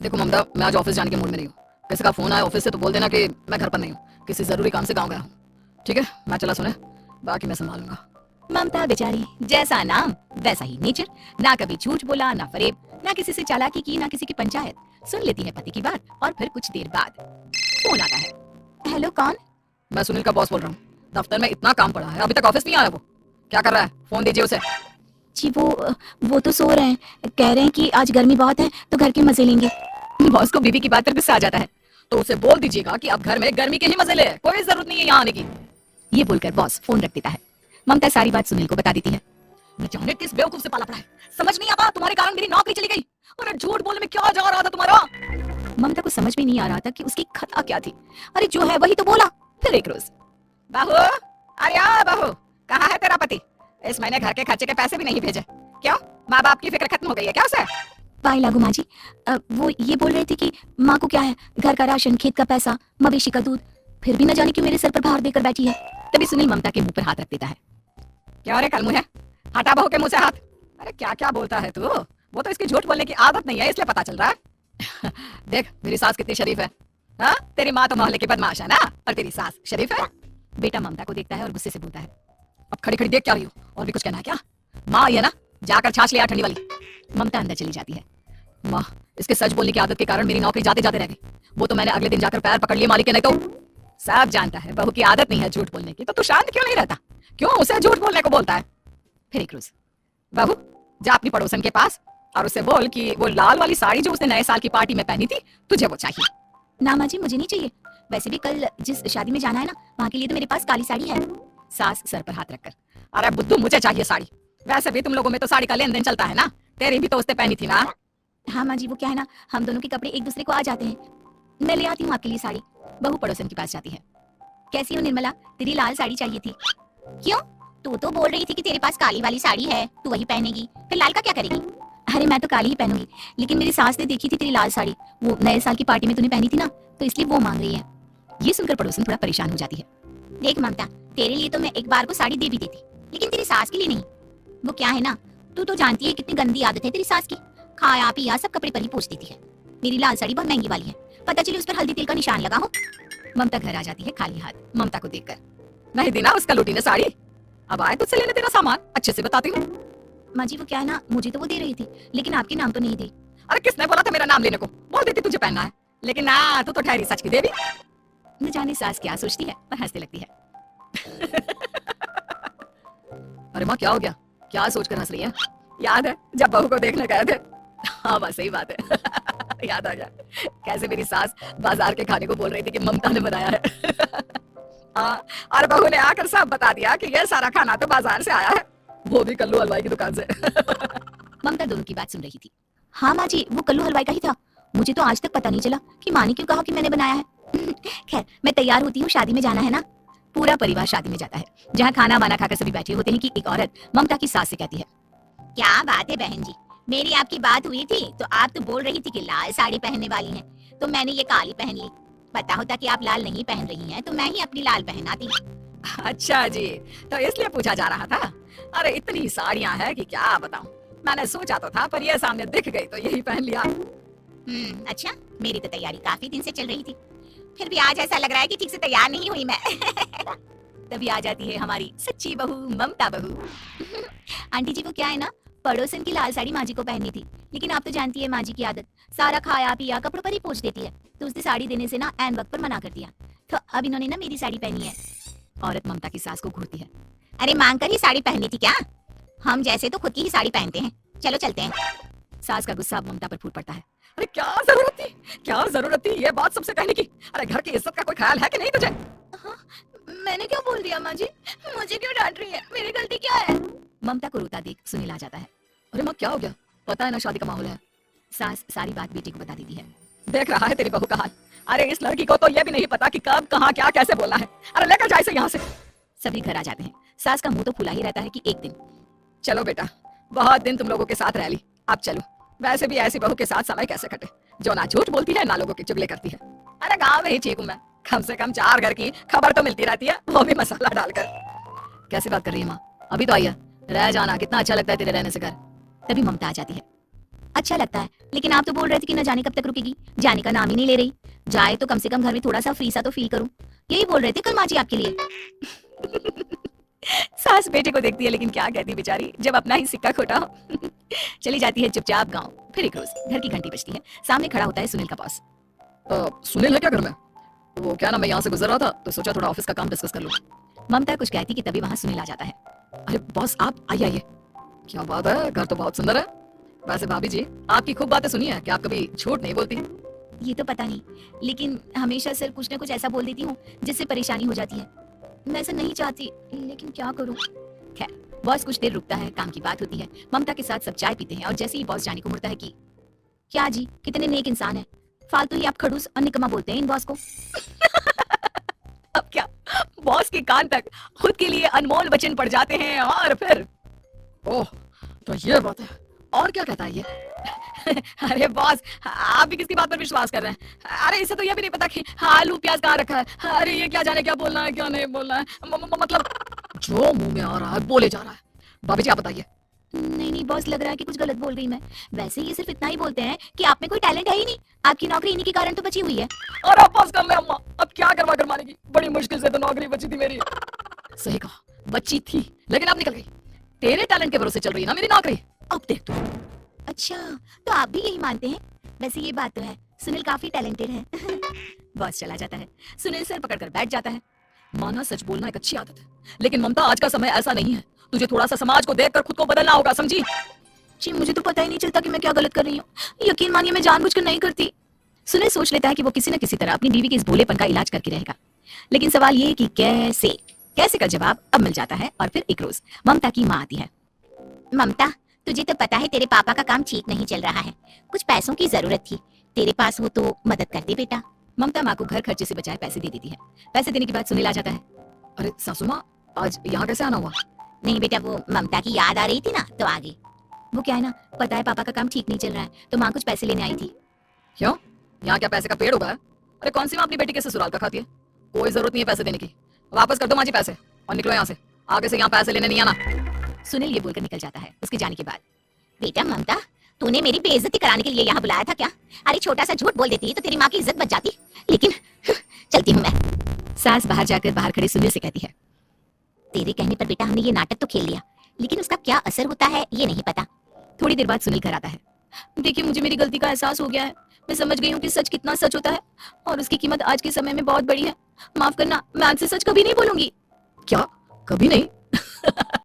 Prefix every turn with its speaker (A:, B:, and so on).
A: देखो ममता, मैं आज ऑफिस जाने के मूड में नहीं हूँ। किसी का फोन आया ऑफिस से तो बोल देना कि मैं घर पर नहीं हूँ, किसी जरूरी काम से गाँव गया हूँ। ठीक है, मैं चला सुने, बाकी मैं संभालूंगा।
B: ममता बेचारी, जैसा नाम वैसा ही नेचर। ना कभी झूठ बोला, ना फरेब, ना किसी से चालाकी की, ना किसी की पंचायत। सुन लेती है पति की बात और फिर कुछ देर बाद फोन आता है। हेलो, कौन?
A: मैं सुनील का बॉस बोल रहा हूँ। दफ्तर में इतना काम पड़ा है, अभी तक ऑफिस नहीं आया। वो क्या कर रहा है? फोन दीजिए उसे।
B: जी वो तो सो रहे हैं। कह रहे हैं कि आज गर्मी बहुत है तो घर के मजे लेंगे।
A: बॉस को बीवी की बात पर गुस्सा आ जाता है, तो उसे बोल दीजिएगा कि अब घर में गर्मी के ही मजे ले, कोई जरूरत नहीं है यहाँ आने की।
B: ये बोलकर बॉस फोन रख देता है। ममता सारी बात सुनील को बता देती है।
A: न जाने किस बेवकूफ से पाला पड़ा है, समझ नहीं आता। तुम्हारे कारण मेरी नौकरी चली गई। अरे झूठ बोलने में क्या जा रहा था तुम्हारा?
B: ममता को समझ में नहीं आ रहा था कि उसकी खता क्या थी। अरे जो है वही तो बोला। फिर एक रोज,
A: बहू, अरे बहू, कहाँ है तेरा पति? इस महीने घर के खर्चे के पैसे भी नहीं भेजे। क्यों, माँ बाप की फिक्र खत्म हो गई है क्या उसे?
B: पाई लागू माँ जी, वो ये बोल रहे थे कि माँ को क्या है, घर का राशन, खेत का पैसा, मवेशी का दूध, फिर भी न जाने क्यों मेरे सर पर भार देकर बैठी है। तभी सुनील ममता के मुंह पर हाथ रख देता है।
A: क्या रे कलमुंह है, हटा बहू के मुंह से हाथ। अरे क्या क्या बोलता है तू? वो तो इसकी झूठ बोलने की आदत नहीं है, इसलिए पता चल रहा है। देख मेरी सास कितनी शरीफ है। हाँ, तेरी माँ तो मोहल्ले की बदमाश है ना, और तेरी सास शरीफ है।
B: बेटा ममता को देखता है और गुस्से से बोलता है।
A: अब खड़ी खड़ी देख क्या रही हो? और भी कुछ कहना है क्या? माँ आई है ना, जाकर छाछ ले आ ठंडी वाली।
B: ममता अंदर चली जाती है।
A: माँ, इसके सच बोलने की आदत के कारण मेरी नौकरी जाते जाते रह गई। वो तो मैंने अगले दिन जाकर पैर पकड़ लिए मालिक के, नहीं तो सब जानता है बहू की आदत नहीं है झूठ बोलने की। तो तू शांत क्यों नहीं रहता? क्यों उसे झूठ बोलने को बोलता है?
B: फिर एक रोज,
A: बहू, जा अपनी पड़ोसन के पास और उसे बोल कि वो लाल वाली साड़ी जो उसने नए साल की पार्टी में पहनी थी, तुझे वो चाहिए।
B: ना माँ जी, मुझे नहीं चाहिए। वैसे भी कल जिस शादी में जाना है ना, वहाँ के लिए तो मेरे पास काली साड़ी है।
A: सास सर पर हाथ रखकर, अरे बुद्धू, मुझे चाहिए साड़ी। वैसे भी तुम लोगों में तो साड़ी का लेन देन चलता है ना, तेरी भी तो उसने पहनी थी ना।
B: हाँ माँ जी, वो क्या है ना, हम दोनों के कपड़े एक दूसरे को आ जाते हैं। मैं ले आती हूँ आपके लिए साड़ी। बहू पड़ोसन के पास जाती है। कैसी हो निर्मला, तेरी लाल साड़ी चाहिए थी। क्यों? तू तो बोल रही थी कि तेरे पास काली वाली साड़ी है, तू वही पहनेगी, फिर लाल का क्या करेगी? अरे मैं तो काली ही पहनूंगी, लेकिन मेरी सास ने देखी थी तेरी लाल साड़ी, वो नए साल की पार्टी में तूने पहनी थी ना, तो इसलिए वो मांग रही है। ये सुनकर पड़ोसन थोड़ा परेशान हो जाती है। देख ममता, तेरे लिए तो मैं एक बार को साड़ी दे भी देती, लेकिन तेरी सास के लिए नहीं। वो क्या है ना, तू तो जानती है कितनी गंदी आदत है तेरी सास की। खाया पिया सब कपड़े पर ही पोंछ देती है। मेरी लाल साड़ी बहुत महंगी वाली है, पता चले उस पर हल्दी तेल का निशान लगा हो। ममता घर आ जाती है खाली हाथ। ममता को देखकर,
A: नहीं दी ना उसका लूटी ने साड़ी। अब आए तुझसे लेने तेरा सामान, अच्छे से बताती हूँ।
B: माँ जी वो क्या है ना, मुझे तो वो दे रही थी, लेकिन आपके नाम तो नहीं दी।
A: अरे किसने बोला था मेरा नाम लेने को? बोल देती तुझे पहनना है, लेकिन ना, तू तो ठहरी सच की देवी।
B: न जाने सास क्या सोचती है और हंसने लगती है।
A: अरे माँ, क्या हो गया? क्या सोचकर हंस रही है? याद है जब बहू को देखने गए थे? हाँ बस सही बात है। याद आ गया, कैसे मेरी सास बाजार के खाने को बोल रही थी कि ममता ने बनाया है। हाँ, और बहू ने आकर सब बता दिया कि ये सारा खाना तो बाजार से आया है, वो भी कल्लू हलवाई की दुकान से।
B: ममता दोनों की बात सुन रही थी। हाँ माँ जी, वो कल्लू हलवाई का ही था। मुझे तो आज तक पता नहीं चला कि माँ ने क्यों कहा कि मैंने बनाया है। खैर, मैं तैयार होती हूँ, शादी में जाना है ना। पूरा परिवार शादी में जाता है, जहाँ खाना वाना खाकर सभी बैठे होते हैं कि एक औरत ममता की सास से कहती है। क्या बात है बहन जी, मेरी आपकी बात हुई थी तो आप तो बोल रही थी कि लाल साड़ी पहनने वाली हैं, तो मैंने ये काली पहन ली। पता होता कि आप लाल नहीं पहन रही हैं तो मैं ही अपनी लाल पहनाती।
A: अच्छा जी, तो इसलिए पूछा जा रहा था। अरे इतनी साड़ियाँ हैं कि क्या बताऊं। मैंने सोचा तो था, पर ये सामने दिख गई तो यही पहन लिया।
B: अच्छा, मेरी तो तैयारी काफी दिन से चल रही थी, फिर भी आज ऐसा लग रहा है कि ठीक से तैयार नहीं हुई मैं। तभी आ जाती है हमारी सच्ची बहू ममता बहू। आंटी जी वो क्या है ना, पड़ोसन की लाल साड़ी माँ जी को पहननी थी, लेकिन आप तो जानती है माँ जी की आदत, सारा खाया पिया कपड़ों पर ही पोंछ देती है, तो उसने साड़ी देने से ना ऐन वक्त पर मना कर दिया, तो अब इन्होंने ना मेरी साड़ी पहनी है। औरत ममता की सास को घूरती है। अरे मांग कर ही साड़ी पहननी थी क्या? हम जैसे तो खुद की ही साड़ी पहनते हैं, चलो चलते हैं। सास का गुस्सा अब ममता पर फूट पड़ता है।
A: अरे क्या जरूरत थी, क्या जरूरत थी ये बात सबसे कहने की? अरे घर की इज्जत का कोई ख्याल है कि नहीं तुझे?
B: मैंने क्या बोल दिया माँ जी, मुझे क्यों डांट रही है, मेरी गलती क्या है? ममता को रोता देख सुनील आ जाता है।
A: अरे माँ, क्या हो गया? पता है ना शादी का माहौल है।
B: सास सारी बात बेटे को बता देती है।
A: देख रहा है तेरी बहू का हाल। अरे इस लड़की को तो ये भी नहीं पता कि कब कहाँ क्या कैसे बोलना है। अरे लेकर जाए इसे यहाँ से।
B: सभी घर आ जाते हैं। सास का मुंह तो फुला ही रहता है कि एक दिन।
A: चलो बेटा, बहुत दिन तुम लोगों के साथ रह ली, अब चलो। वैसे भी ऐसी बहू के साथ समय कैसे कटे, जो ना झूठ बोलती है ना लोगों की चुगली करती है। अरे गाँव में ही ठीक हूँ मैं, कम से कम 4 घर की खबर तो मिलती रहती है, वो भी मसाला डालकर। कैसी बात कर रही है माँ? अभी तो आई है, रह जाना, कितना अच्छा लगता है तेरे रहने से घर।
B: तभी ममता आ जाती है। अच्छा लगता है, लेकिन आप तो बोल रहे थे कि न जाने कब तक रुकेगी, जाने का नाम ही नहीं ले रही। जाए तो कम से कम घर में थोड़ा सा फ्री सा तो फील करूं, यही बोल रहे थे कल माँ जी आपके लिए।
A: सास बेटे को देखती है लेकिन क्या कहती है बेचारी, जब अपना ही सिक्का खोटा हो। चली जाती है चुपचाप गांव। फिर एक रोज घर की घंटी बजती है, सामने खड़ा होता है सुनील का बॉस। सुनील है क्या घर में? वो क्या ना, मैं यहाँ से गुजर रहा था तो सोचा थोड़ा ऑफिस का काम डिस्कस कर लूं। ममता कुछ कहती कि तभी वहां सुनील आ जाता है। अरे बॉस आप आइए आइए। क्या बात है, घर तो बहुत सुंदर है। वैसे भाभी जी आपकी खूब बातें सुनी है कि आप कभी झूठ नहीं बोलती।
B: ये तो पता नहीं, लेकिन हमेशा सर कुछ ना कुछ ऐसा बोल देती हूँ जिससे परेशानी हो जाती है। मैं ऐसा नहीं चाहती, लेकिन क्या करूँ।
A: खैर बॉस कुछ देर रुकता है, काम की बात होती है। ममता के साथ सब चाय पीते हैं और जैसे ही बॉस जाने को मुड़ता है कि
B: क्या जी, कितने नेक इंसान है, फालतू ही आप खड़ूस और निकम्मा बोलते हैं इन बॉस को।
A: अब क्या, बॉस के कान तक खुद के लिए अनमोल वचन पड़ जाते हैं। और फिर ओह तो ये बात है, और क्या कहता है ये? अरे बॉस आप भी किसकी बात पर विश्वास कर रहे हैं? अरे इसे तो ये भी नहीं पता कि आलू प्याज कहाँ रखा है। अरे ये क्या जाने क्या बोलना है क्या नहीं बोलना है। मतलब जो मुंह में आ रहा है बोले जा रहा है। भाभी जी आप बताइए।
B: नहीं नहीं बॉस, लग रहा है कि कुछ गलत बोल गई मैं। वैसे ये सिर्फ इतना ही बोलते हैं कि आप में कोई टैलेंट है ही नहीं, आपकी नौकरी इन्हीं के कारण तो बची हुई है।
A: और आप बस कर ले अम्मा, अब क्या करवा कर मानेगी, बड़ी मुश्किल से तो नौकरी बची थी मेरी। सही कहा, बच्ची थी लेकिन अब निकल गई। तेरे टैलेंट के भरोसे चल रही है ना मेरी नौकरी, अब देख तू।
B: अच्छा, तो आप भी यही मानते हैं? वैसे ये बात तो है, सुनील काफी टैलेंटेड है।
A: बॉस चला जाता है, सुनील सर पकड़कर बैठ जाता है। माना सच बोलना एक अच्छी आदत है, लेकिन ममता आज का समय ऐसा नहीं है। तुझे थोड़ा सा समाज को देखकर खुद को बदलना होगा, समझी?
B: जी मुझे तो पता ही नहीं चलता कि मैं क्या गलत कर रही हूँ। यकीन मानिए मैं जानबूझकर नहीं करती।
A: सुनील सोच लेता है कि वो किसी न किसी तरह अपनी बीवी के इस भोलेपन का इलाज करके रहेगा, लेकिन सवाल ये है कि कैसे। कैसे का जवाब अब मिल जाता है। और फिर एक रोज ममता की माँ आती है।
B: ममता, तुझे तो पता है तेरे पापा का काम ठीक नहीं चल रहा है, कुछ पैसों की जरूरत थी, तेरे पास हो तो मदद कर दे बेटा।
A: ममता माँ को घर खर्चे से बचाए पैसे दे देती है। पैसे देने के बाद सुनील आ जाता है। अरे सासू माँ, आज यहाँ कैसे आना हुआ?
B: नहीं बेटा, वो ममता की याद आ रही थी ना तो आ गई। वो क्या है ना, पता है पापा का काम ठीक नहीं चल रहा है तो माँ कुछ पैसे लेने आई थी।
A: क्यों, यहाँ क्या पैसे का पेड़ उगा है? अरे कौन सी माँ अपनी बेटी के ससुराल का खाती है? कोई जरूरत नहीं है पैसे देने की, वापस कर दो माँ जी पैसे और निकलो यहाँ से। आगे से यहाँ पैसे लेने नहीं आना। सुनील ये बोलकर निकल जाता है। उसके जाने के बाद,
B: बेटा ममता, तूने मेरी बेइज्जती कराने के लिए यहाँ बुलाया था क्या? अरे छोटा सा झूठ बोल देती तो तेरी माँ की इज्जत बच जाती, लेकिन चलती हूँ मैं।
A: सास बाहर जाकर बाहर खड़े सुनील से कहती है,
B: तेरे कहने पर बेटा हमने ये नाटक तो खेल लिया, लेकिन उसका क्या असर होता है ये नहीं पता।
A: थोड़ी देर बाद सुनील घर आता है। देखिए मुझे मेरी गलती का एहसास हो गया है, मैं समझ गई हूँ कि सच कितना सच होता है और उसकी कीमत आज के समय में बहुत बड़ी है। माफ करना, मैं आज से सच कभी नहीं बोलूंगी। क्या, कभी नहीं?